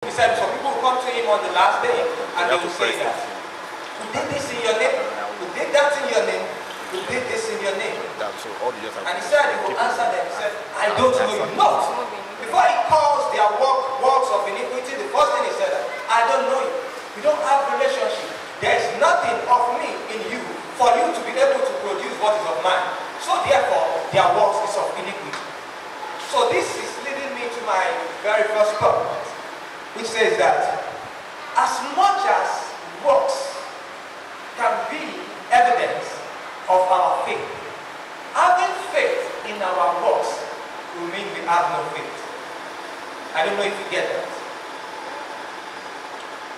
He said some people will come to him on the last day and they will say that, we did this in your name, we did that in your name, we did this in your name. And he said he will answer them. He said, I don't know you. Not. Before he calls their works of iniquity, the first thing he said, I don't know you. We don't have relationship. There is nothing of me in you for you to be able to produce what is of mine. So therefore, their works is of iniquity. So this is leading me to my very first point, which says that as much as works can be evidence of our faith, having faith in our works will mean we have no faith. I don't know if you get that.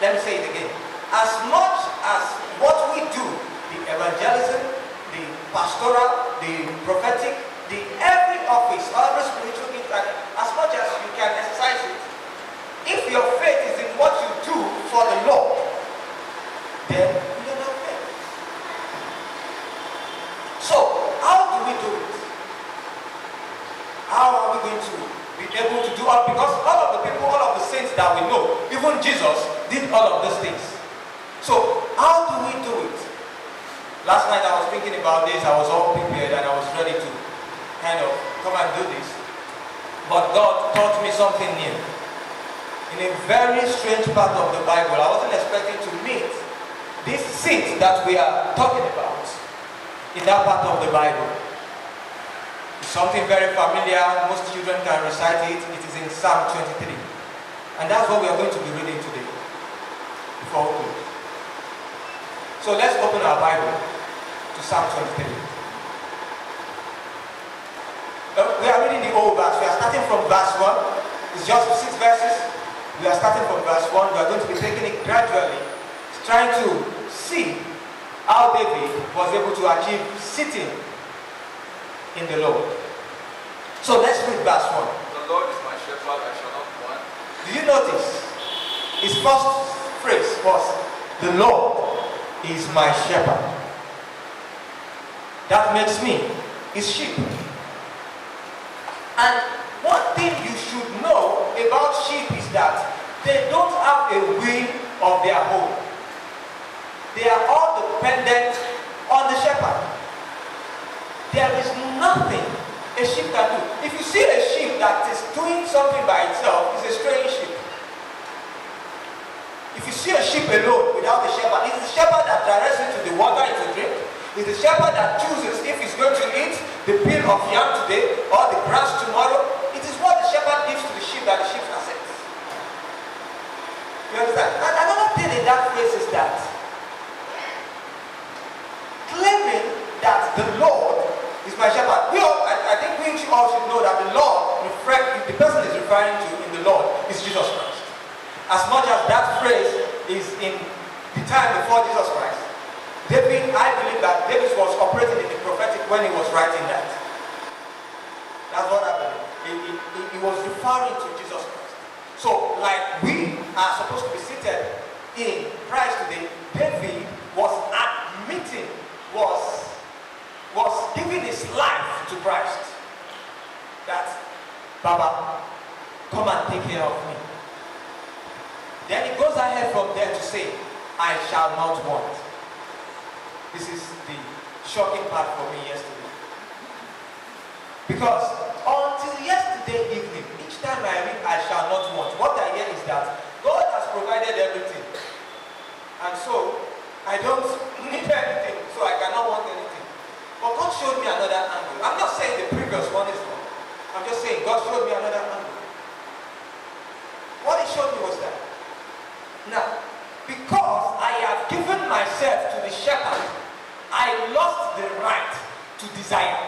Let me say it again. As much as what we do, the evangelism, the pastoral, the prophetic, the every office, every spiritual gift, as much as you can exercise it, if your faith is in what you do for the Lord, then you don't have faith. So, how do we do it? How are we going to be able to do all? Because all of the people, all of the saints that we know, even Jesus did all of these things. So, how do we do it? Last night I was thinking about this, I was all prepared and I was ready to kind of come and do this. But God taught me something new. In a very strange part of the Bible, I wasn't expecting to meet this seat that we are talking about in that part of the Bible. It's something very familiar, most children can recite it. It is in Psalm 23. And that's what we are going to be reading today before we close. So let's open our Bible to Psalm 23. We are reading the old verse. We are starting from verse 1. It's just 6 verses. We are starting from verse 1. We are going to be taking it gradually, trying to see how David was able to achieve sitting in the Lord. So let's read verse 1. The Lord is my shepherd, I shall not want. Do you notice? His first phrase was, the Lord is my shepherd. That makes me his sheep. And one thing you should know about sheep is that they don't have a will of their own. They are all dependent on the shepherd. There is nothing a sheep can do. If you see a sheep that is doing something by itself, it's a strange sheep. If you see a sheep alone without a shepherd, it's the shepherd that directs it to the water it will drink. It's the shepherd that chooses if he's going to eat the peel of yam today or the grass tomorrow. It is what the shepherd gives to the sheep that the sheep accepts. You understand? And another thing in that phrase is that claiming that the Lord is my shepherd. I think we all should know that the Lord, the person is referring to in the Lord is Jesus Christ. As much as that phrase is in the time before Jesus Christ, I believe that David was operating in the prophetic when he was writing that. That's what I believe. He was referring to Jesus Christ. So, like we are supposed to be seated in Christ today, David was admitting, was giving his life to Christ. That, Baba, come and take care of me. Then he goes ahead from there to say, I shall not want. This is the shocking part for me yesterday. Because until yesterday evening, each time I read, I shall not want, what I hear is that God has provided everything. And so, I don't need anything, so I cannot want anything. But God showed me another angle. I'm not saying the previous one is wrong. I'm just saying God showed me another angle. What he showed me was that, now, because I have given myself to the shepherd, I lost the right to desire.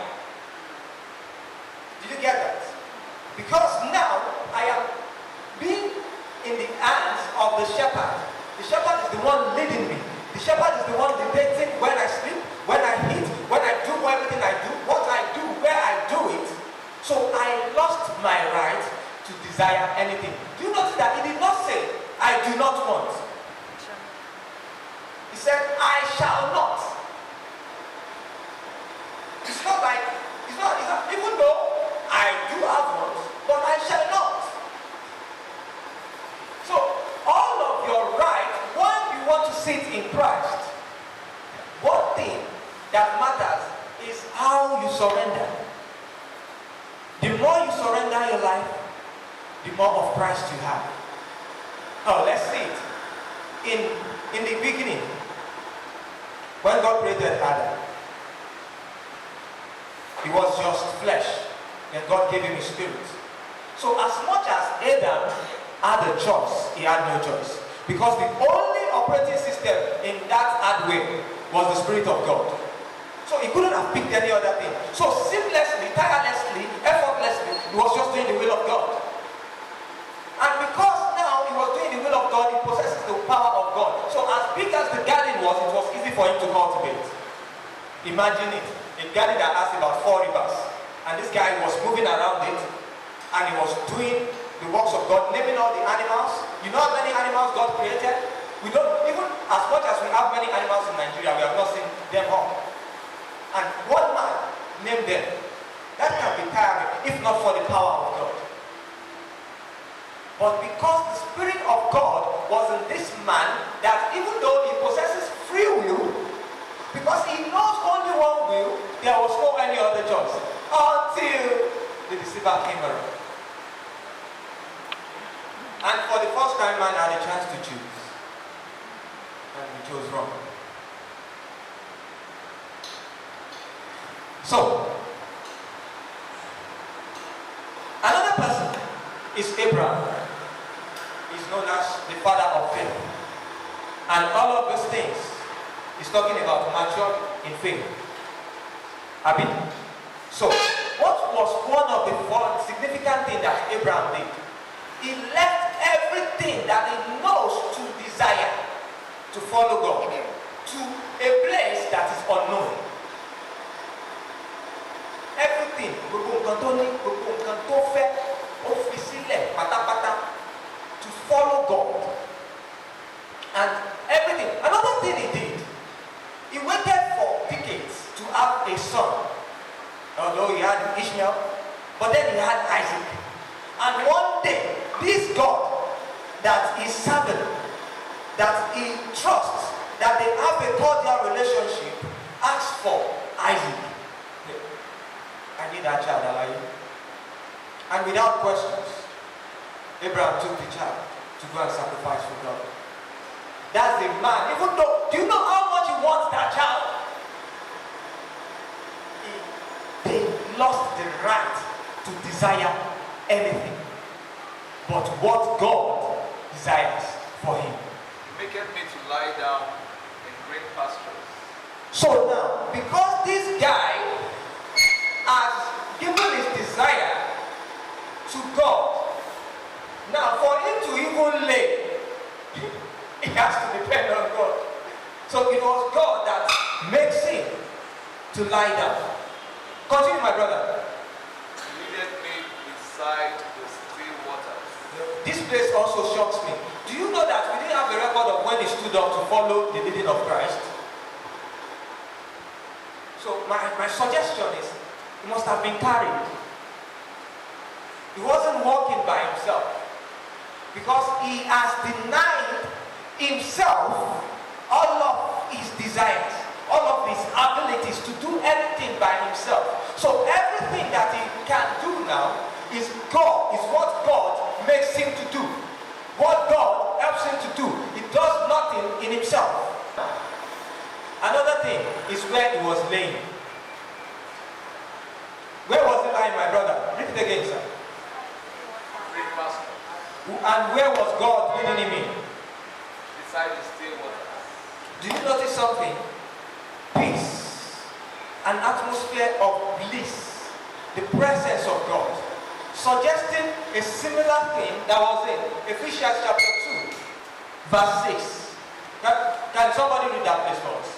Did you get that? Because now I am being in the hands of the shepherd. The shepherd is the one leading me. The shepherd is the one dictating when I sleep, when I eat, when I do everything I do, what I do, where I do it. So I lost my right to desire anything. Do you notice that he did not say, I do not want. He said, I shall not. It's not like, it's not, even though I do have wants, but I shall not. So sit in Christ, one thing that matters is how you surrender. The more you surrender your life, the more of Christ you have. Now let's see it. In the beginning, when God created Adam, he was just flesh, and God gave him his spirit. So as much as Adam had a choice, he had no choice. Because the only operating system in that hard way was the Spirit of God. So he couldn't have picked any other thing. So seamlessly, tirelessly, effortlessly, he was just doing the will of God. And because now he was doing the will of God, he possesses the power of God. So as big as the garden was, it was easy for him to cultivate. Imagine it, a garden that has about 4 rivers. And this guy was moving around it, and he was doing the works of God, naming all the animals. You know how many animals God created? We don't, even as much as we have many animals in Nigeria, we have not seen them all. And one man named them. That can be tiring, if not for the power of God. But because the Spirit of God was in this man, that even though he possesses free will, because he knows only one will, there was no any other choice. Until the deceiver came around. And for the first time, man had a chance to choose. And he chose wrong. So, another person is Abraham. He's known as the father of faith. And all of these things, he's talking about mature in faith. Abi? So, what was one of the significant things that Abraham did? He left everything that he knows to desire to follow God to a place that is unknown. Everything, to follow God. And everything. Another thing he did, he waited for decades to have a son. Although he had Ishmael, but then he had Isaac. And one day, this God that he served, that he trusts, that they have a cordial relationship, asked for Isaac. I need that child, alive. And without questions, Abraham took the child to go and sacrifice for God. That's the man. Even though, do you know how much he wants that child? They lost the right to desire anything but what God desires for him. He maketh me to lie down in green pastures. So now, because this guy has given his desire to God, now for him to even lay, he has to depend on God. So it was God that makes him to lie down. Continue, my brother. He leadeth me beside the still waters. This place also shocks me. Do you know that we didn't have a record of when he stood up to follow the leading of Christ? So my suggestion is, he must have been carried. He wasn't walking by himself, because he has denied himself all of his desires, all of his abilities to do anything by himself. So everything that he can do now is God, is what God makes him to do. What God helps him to do. He does nothing in himself. Another thing is where he was laying. Where was he lying, my brother? Read it again, sir. Green pastures. And where was God leading him in? Beside the still waters. Do you notice something? Peace. An atmosphere of bliss. The presence of God. Suggesting a similar thing that was in Ephesians chapter 2, verse 6. Can somebody read that place for us?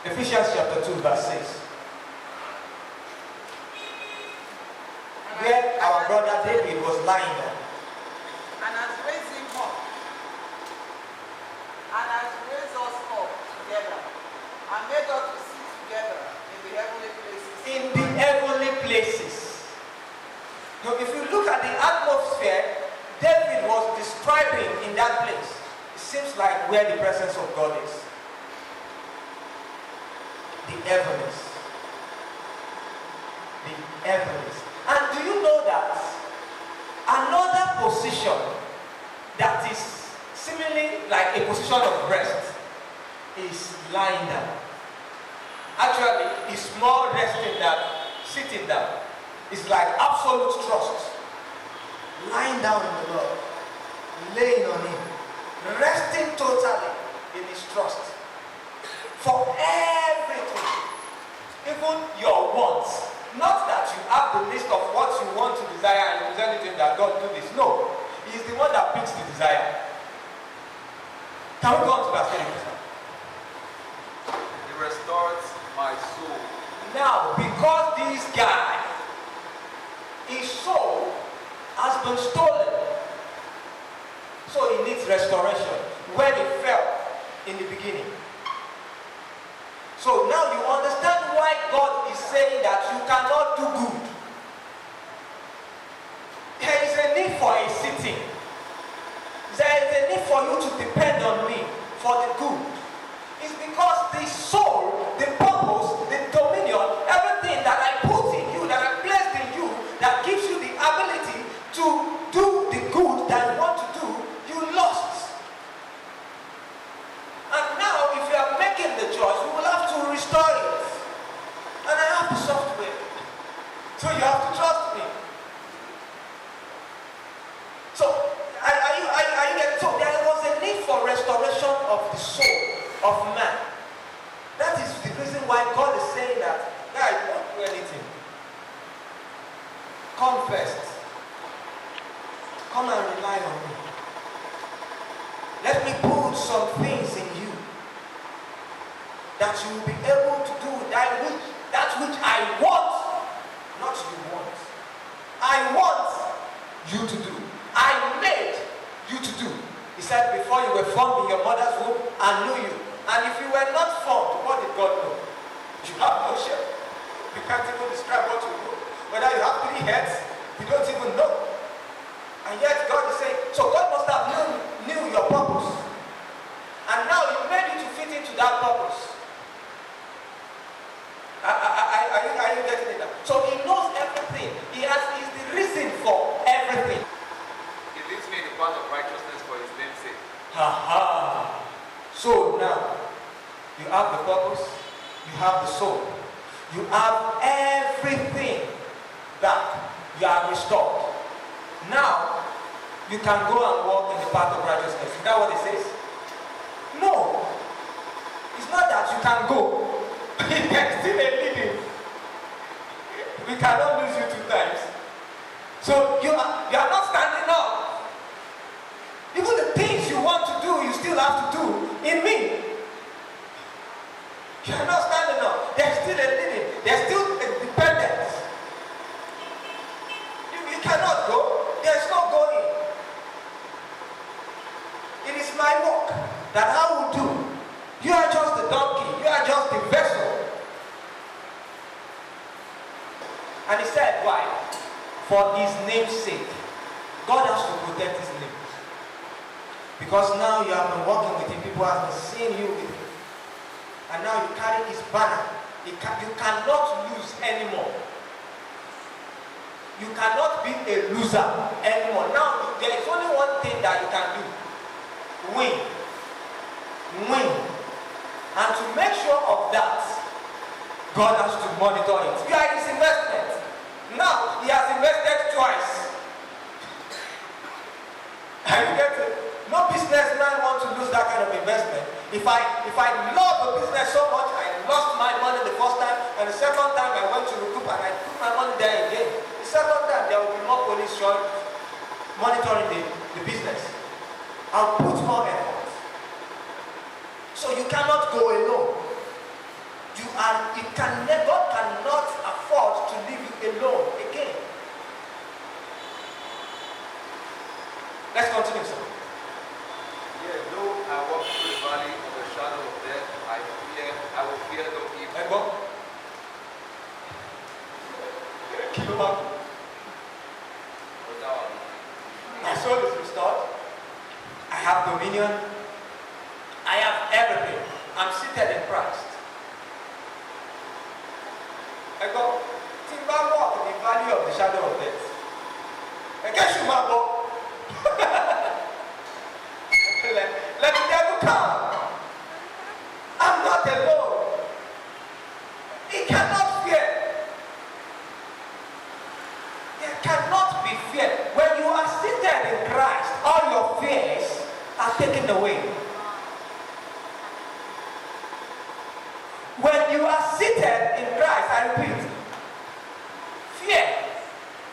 Ephesians chapter 2, verse 6. Where our brother David was lying down. And has raised him up, and has raised us up together, and made us to sit together in the heavenly places. In the heavenly places. Now, if you look at the atmosphere David was describing in that place, seems like where the presence of God is. The heavens. The heavens. And do you know that another position that is seemingly like a position of rest is lying down? Actually, it's more resting than sitting down. It's like absolute trust. Lying down in the Lord, laying on Him, resting totally in His trust for everything, even your wants. Not that you have the list of what you want to desire and you present it to Him that God do this. No, He is the one that picks the desire. Can we go on to verse 20? He restores my soul. Now, because this guy, his soul has been stolen, so he needs restoration where he fell in the beginning. So now you understand why God is saying that you cannot do good. There is a need for a sitting. There is a need for you to depend on me for the good. It's because the soul, the purpose, the dominion, everything that I put in you, that I placed in you, that gives you the ability to do the good that you want to do, you lost. And now, if you are making the choice, we will have to restore it. And I have the software. So you have to trust me. So, are you getting? So there was a need for restoration of the soul of man. That is the reason why God is saying that, guys, don't do anything. Come first. Come and rely on me. Let me put some things in you that you will be able to do that which I want, not you want. I want you to do. I made you to do. He said, before you were formed in your mother's womb, I knew you. And if you were not formed, what did God know? You have no shape. You can't even describe what you know. Whether you have 3 heads, you don't even know. And yet God is saying, so God must have knew your purpose. And now He made you to fit into that purpose. Are you getting it now? So He knows everything. He is the reason for everything. He leads me in the path of righteousness for His name's sake. Ha. So now, you have the purpose, you have the soul, you have everything that you have restored. Now, you can go and walk in the path of righteousness. Is that what it says? No. It's not that you can go. There's still a living. We cannot lose you 2 times. So you are not standing up. Even the things you want to do, you still have to do in me. You are not standing up. There's still a living. There's still a dependence. You cannot go. There's no going. It is my work that I will do. You are just the donkey. You are just the vessel. And he said, why? For His name's sake. God has to protect His name. Because now you have been walking with Him. People have been seeing you with Him. And now you carry His banner. You cannot lose anymore. You cannot be a loser anymore. Now, there is only one thing that you can do. Win. And to make sure of that, God has to monitor it. You are His investment. Now, He has invested twice. Are you getting it? No businessman wants to lose that kind of investment. If I love a business so much, I lost my money the first time, and the second time I went to recoup and I put my money there again. The second time there will be more police monitoring the business. I'll put more effort. So you cannot go alone. God cannot afford to leave you alone again. Let's continue, sir. Yeah, though I walk through the valley of the shadow of death, I will fear no evil. Let's go. For thou art with me. My soul is restored. I have dominion. I have everything. I'm seated in Christ. I go, Timba walk in the valley of the shadow of death. I guess you might go. Let the devil come. I'm not alone. He cannot fear. There cannot be fear. When you are seated in Christ, all your fears are taken away. When you are seated in Christ, I repeat, fear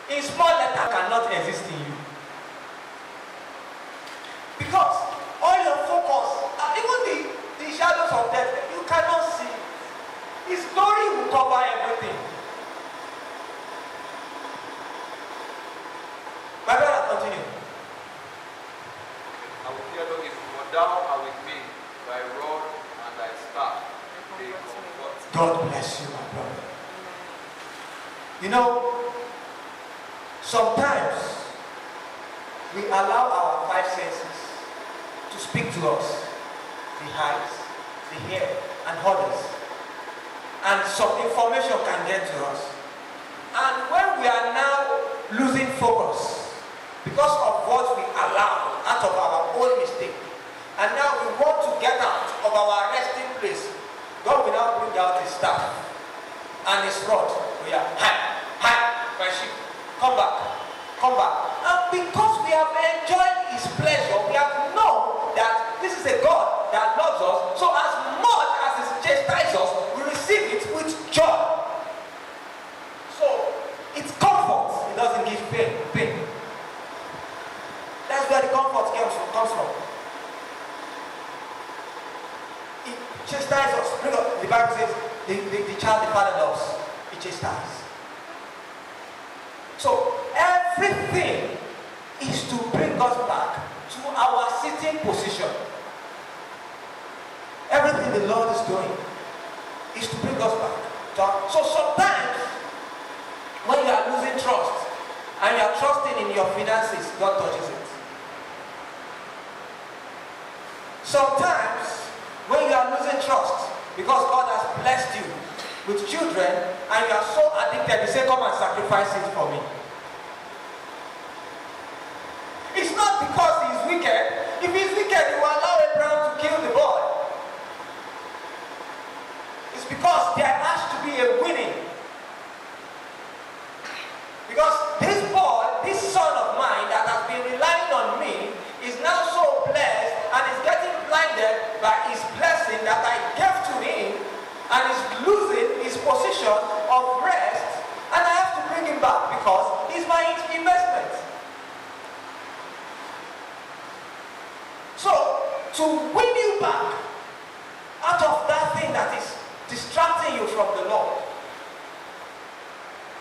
in small letter cannot exist in you. Because all your focus, even the shadows of death, you cannot see. His glory will cover everything. My brother, continue. I will fear no evil, for thou art with me, thy rod and thy staff, they comfort. God bless you, my brother. You know, sometimes we allow our five senses to speak to us. The eyes, the ear, and others. And some information can get to us. And when we are now losing focus because of what we allow out of our own mistake, and now we want to get out of our resting place, God will now bring out his staff and his rod. We are my sheep, come back, come back. And because we have enjoyed his pleasure, we have known that this is a God that loves us, so as much as he chastises us, we receive it with joy. So it's comfort, it doesn't give pain. That's where the comfort comes from. It chastises us. The Bible says the child the father loves, he chastises. So everything is to bring us back to our sitting position. Everything the Lord is doing is to bring us back. So sometimes when you are losing trust and you are trusting in your finances, God touches it. Sometimes when you are losing trust because God has blessed you with children and you are so addicted, you say, come and sacrifice it for me. It's not because he is wicked. If he is wicked, you will allow Abraham to kill the boy. It's because there has to be a winning. Because this boy, this son of mine that has been relying on me, is now so blessed and is getting blinded by his blessing that I gave to him, and is losing his position of rest, and I have to bring him back because he's my investment. So, to win you back out of that thing that is distracting you from the Lord,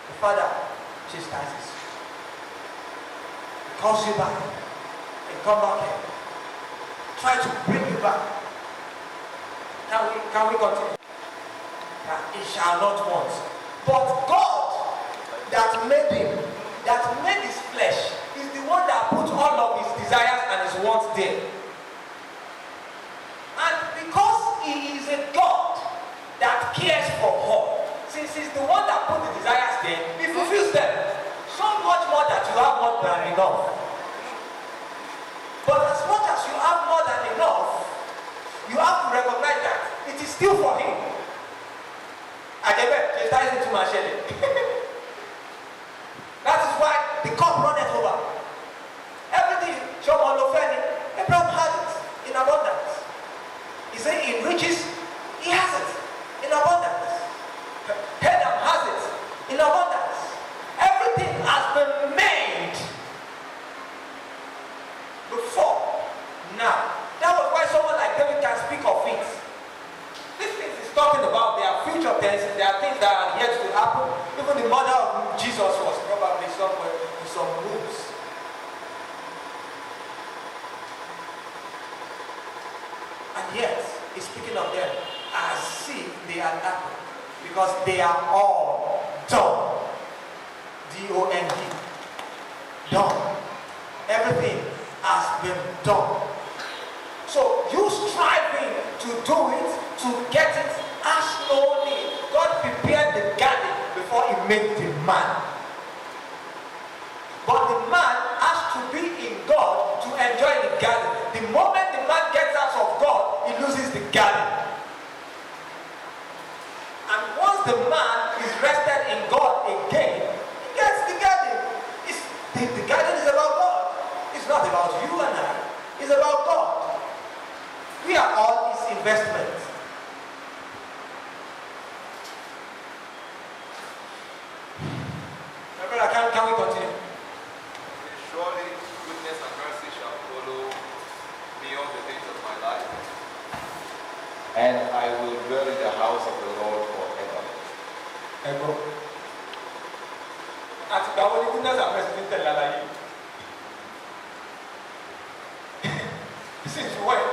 the Father chastises you. He calls you back and come back here. Try to bring you back. Can we continue? That he shall not want. But God that made him, that made his flesh, is the one that put all of his desires and his wants there. And because he is a God that cares for all, since he's the one that put the desires there, he fulfills them. So much more that you have more than enough. But as much as you have more than enough, you have to recognize that it is still for him. That is why the cup runneth over. Everything Abraham had it in abundance. He said in riches, he has it in abundance. Adam has it in abundance. Everything has been made before now. That was why someone like David can speak of it. These things he's talking about, they are future tenses, they are things that are yet to happen. Even the mother of Jesus was probably somewhere in some rooms. And yet, he's speaking of them as if they had happened. Because they are all done. D-O-N-E. Done. Everything has been done. So you striving to do it, to get it, has no need. God prepared the garden before he made the man. But the man has to be in God to enjoy the garden. The moment the man gets out of God, he loses the garden. And once the man is rested in God again, he gets the garden. The garden is about God. It's not about you and I. It's about God. We are all his investments. Can we continue? Surely goodness and mercy shall follow me all the days of my life, and I will dwell in the house of the Lord forever. Since when?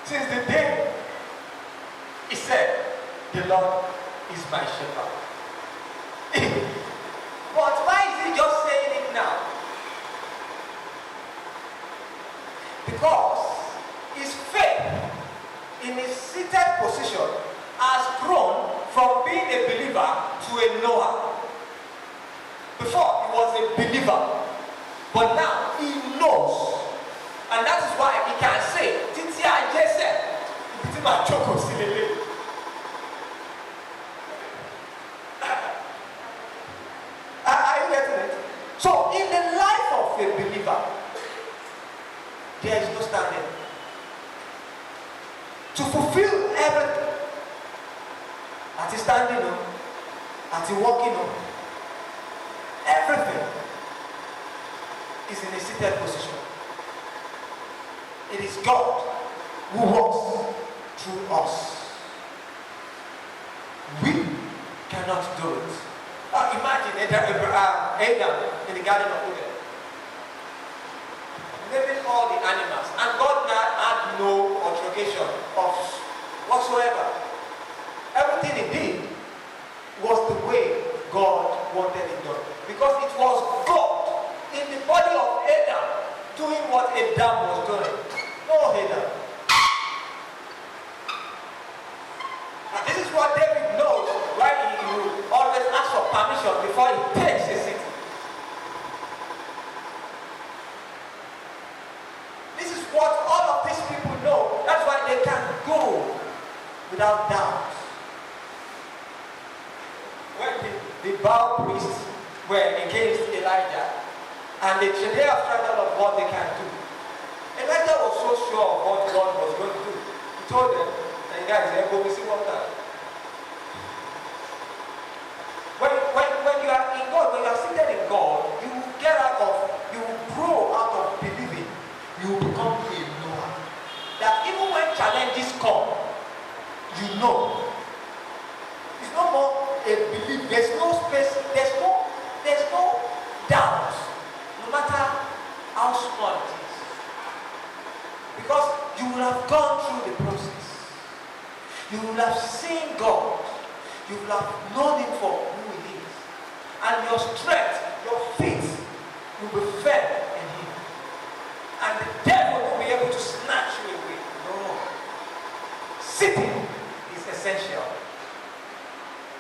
Since the day he said, the Lord is my shepherd. But why is he just saying it now? Because his faith in his seated position has grown from being a believer to a knower. Before he was a believer, but now he knows. And that is why he can say, Titi Ajese, Titi Machoko Silele. Are you getting it? So in the life of a believer, there is no standing. To fulfill everything, at his standing on, at his walking on, everything is in a seated position. It is God who works through us. We cannot do it. Imagine Adam in the Garden of Eden, naming all the animals, and God had no altercation of whatsoever. Everything he did was the way God wanted it done, because it was God in the body of Adam doing what Adam was doing. No Adam. And this is what David knows, why he will always ask for permission before he takes a city. This is what all of these people know. That's why they can go without doubt. When the Baal priests were against Elijah, and they have struggled of what they can do, Elijah was so sure of what God was going to do. He told them, and guys, they're going to see what that. When you are in God, when you are seated in God, you will get out of, you will grow out of believing. You will become a knower. That even when challenges come, you know. It's no more a belief. There's no space, there's no doubt. No matter how small it is. Because you will have gone through the process. You will have seen God. You will have known him for who he is. And your strength, your faith will be fed in him. And the devil will be able to snatch you away. No. Sitting is essential.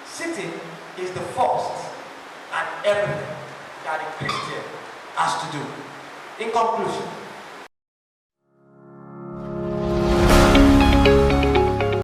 Sitting is the first and everything that a Christian has to do. In conclusion,